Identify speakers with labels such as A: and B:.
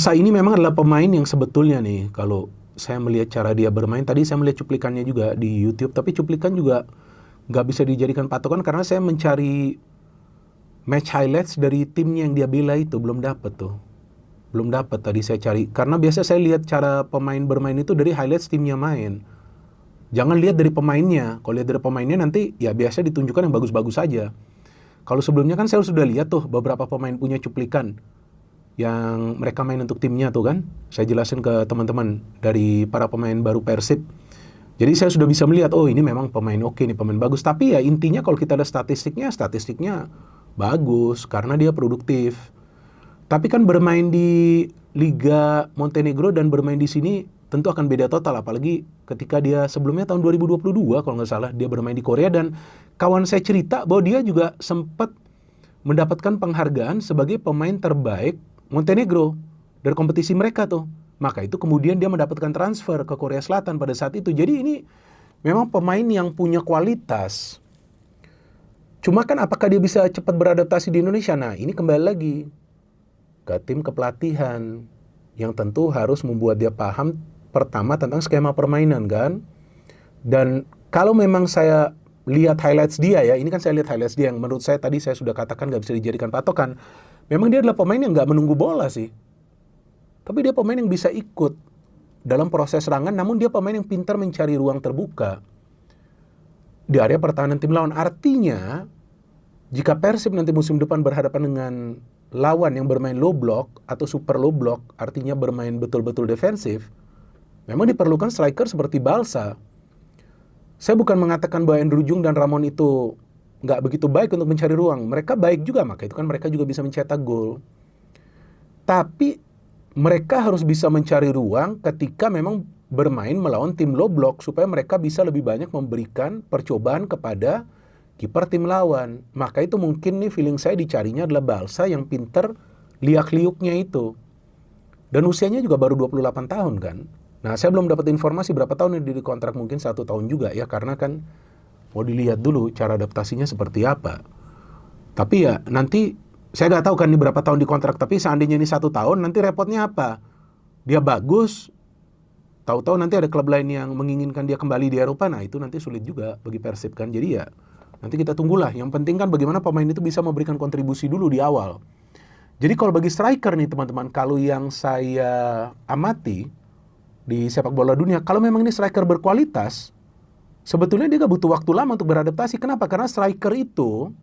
A: Barca ini memang adalah pemain yang sebetulnya nih, kalau saya melihat cara dia bermain, tadi saya melihat cuplikannya juga di YouTube, tapi cuplikan juga nggak bisa dijadikan patokan karena saya mencari match highlights dari timnya yang dia bela itu, belum dapet tuh. Belum dapat tadi saya cari. Karena biasa saya lihat cara pemain bermain itu dari highlights timnya main. Jangan lihat dari pemainnya. Kalau lihat dari pemainnya nanti ya biasa ditunjukkan yang bagus-bagus saja. Kalau sebelumnya kan saya sudah lihat tuh beberapa pemain punya cuplikan yang mereka main untuk timnya tuh kan. Saya jelasin ke teman-teman dari para pemain baru Persib. Jadi saya sudah bisa melihat, oh ini memang pemain oke nih, pemain bagus. Tapi ya intinya kalau kita lihat statistiknya bagus karena dia produktif. Tapi kan bermain di Liga Montenegro dan bermain di sini tentu akan beda total. Apalagi ketika dia sebelumnya tahun 2022 kalau nggak salah dia bermain di Korea. Dan kawan saya cerita bahwa dia juga sempat mendapatkan penghargaan sebagai pemain terbaik Montenegro dari kompetisi mereka tuh. Maka itu kemudian dia mendapatkan transfer ke Korea Selatan pada saat itu. Jadi ini memang pemain yang punya kualitas. Cuma kan apakah dia bisa cepat beradaptasi di Indonesia? Nah ini kembali lagi ke tim kepelatihan yang tentu harus membuat dia paham pertama tentang skema permainan kan. Dan kalau memang saya lihat highlights dia ya, ini kan saya lihat highlights dia yang menurut saya tadi saya sudah katakan gak bisa dijadikan patokan. Memang dia adalah pemain yang gak menunggu bola sih. Tapi dia pemain yang bisa ikut dalam proses serangan, namun dia pemain yang pintar mencari ruang terbuka di area pertahanan tim lawan. Artinya jika Persib nanti musim depan berhadapan dengan lawan yang bermain low block atau super low block, artinya bermain betul-betul defensif, memang diperlukan striker seperti Balsa. Saya bukan mengatakan bahwa Andrew Jung dan Ramon itu nggak begitu baik untuk mencari ruang. Mereka baik juga, maka itu kan mereka juga bisa mencetak gol. Tapi mereka harus bisa mencari ruang ketika memang bermain melawan tim low block supaya mereka bisa lebih banyak memberikan percobaan kepada kiper tim lawan. Maka itu mungkin nih feeling saya dicarinya adalah Balsa yang pinter liak-liuknya itu. Dan usianya juga baru 28 tahun kan. Nah saya belum dapat informasi berapa tahun dia dikontrak, mungkin 1 tahun juga ya. Karena kan mau dilihat dulu cara adaptasinya seperti apa. Tapi ya nanti saya nggak tahu kan ini berapa tahun dikontrak. Tapi seandainya ini 1 tahun nanti repotnya apa? Dia bagus, tahu-tahu nanti ada klub lain yang menginginkan dia kembali di Eropa. Nah itu nanti sulit juga bagi Persib kan. Jadi ya nanti kita tunggulah. Yang penting kan bagaimana pemain itu bisa memberikan kontribusi dulu di awal. Jadi kalau bagi striker nih teman-teman, kalau yang saya amati di sepak bola dunia, kalau memang ini striker berkualitas, sebetulnya dia gak butuh waktu lama untuk beradaptasi. Kenapa? Karena striker itu